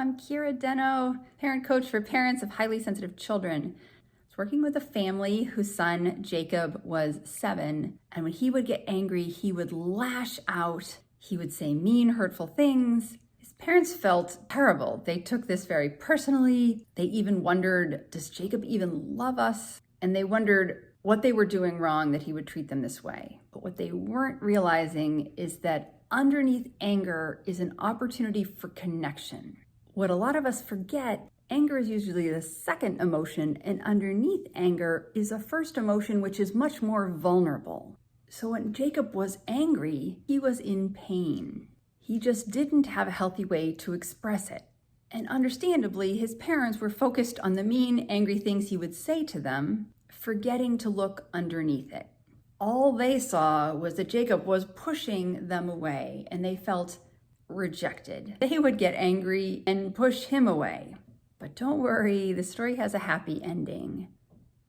I'm Kira Deno, parent coach for parents of highly sensitive children. I was working with a family whose son, Jacob, was 7, and when he would get angry, he would lash out. He would say mean, hurtful things. His parents felt terrible. They took this very personally. They even wondered, does Jacob even love us? And they wondered what they were doing wrong that he would treat them this way. But what they weren't realizing is that underneath anger is an opportunity for connection. What a lot of us forget, anger is usually the second emotion, and underneath anger is a first emotion which is much more vulnerable. So when Jacob was angry, he was in pain. He just didn't have a healthy way to express it. And understandably, his parents were focused on the mean, angry things he would say to them, forgetting to look underneath it. All they saw was that Jacob was pushing them away, and they felt rejected. They would get angry and push him away. But don't worry, the story has a happy ending.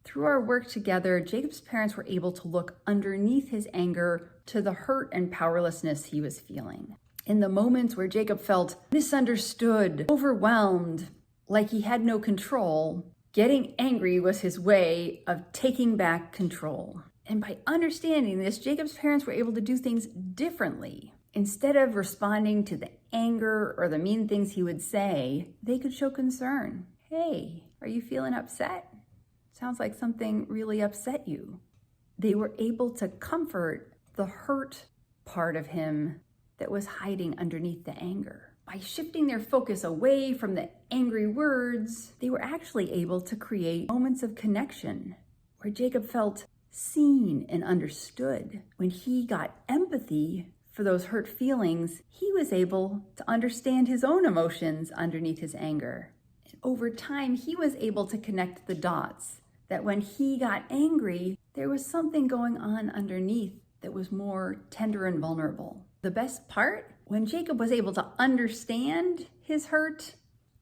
Through our work together, Jacob's parents were able to look underneath his anger to the hurt and powerlessness he was feeling. In the moments where Jacob felt misunderstood, overwhelmed, like he had no control, getting angry was his way of taking back control. And by understanding this, Jacob's parents were able to do things differently. Instead of responding to the anger or the mean things he would say, they could show concern. Hey, are you feeling upset? Sounds like something really upset you. They were able to comfort the hurt part of him that was hiding underneath the anger. By shifting their focus away from the angry words, they were actually able to create moments of connection where Jacob felt seen and understood. When he got empathy for those hurt feelings, he was able to understand his own emotions underneath his anger. And over time, he was able to connect the dots that when he got angry, there was something going on underneath that was more tender and vulnerable. The best part, when Jacob was able to understand his hurt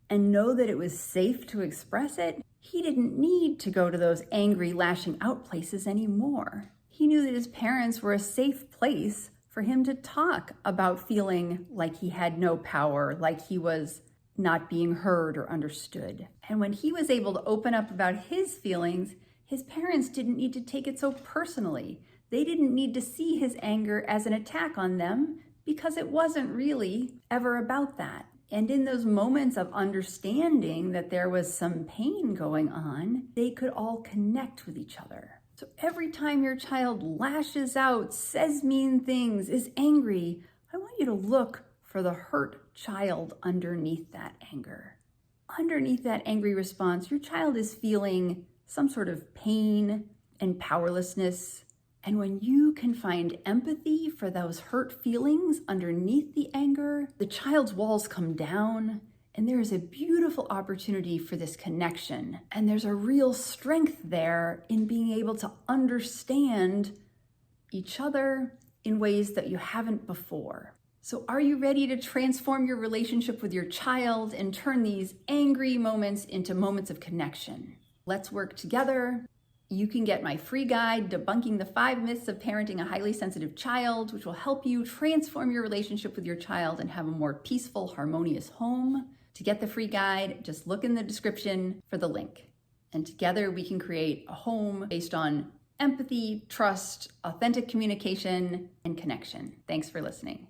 and know that it was safe to express it, he didn't need to go to those angry, lashing out places anymore. He knew that his parents were a safe place for him to talk about feeling like he had no power, like he was not being heard or understood. And when he was able to open up about his feelings, his parents didn't need to take it so personally. They didn't need to see his anger as an attack on them because it wasn't really ever about that. And in those moments of understanding that there was some pain going on, they could all connect with each other. So every time your child lashes out, says mean things, is angry, I want you to look for the hurt child underneath that anger. Underneath that angry response, your child is feeling some sort of pain and powerlessness. And when you can find empathy for those hurt feelings underneath the anger, the child's walls come down, and there is a beautiful opportunity for this connection. And there's a real strength there in being able to understand each other in ways that you haven't before. So are you ready to transform your relationship with your child and turn these angry moments into moments of connection? Let's work together. You can get my free guide, Debunking the 5 Myths of Parenting a Highly Sensitive Child, which will help you transform your relationship with your child and have a more peaceful, harmonious home. To get the free guide, just look in the description for the link. And together we can create a home based on empathy, trust, authentic communication, and connection. Thanks for listening.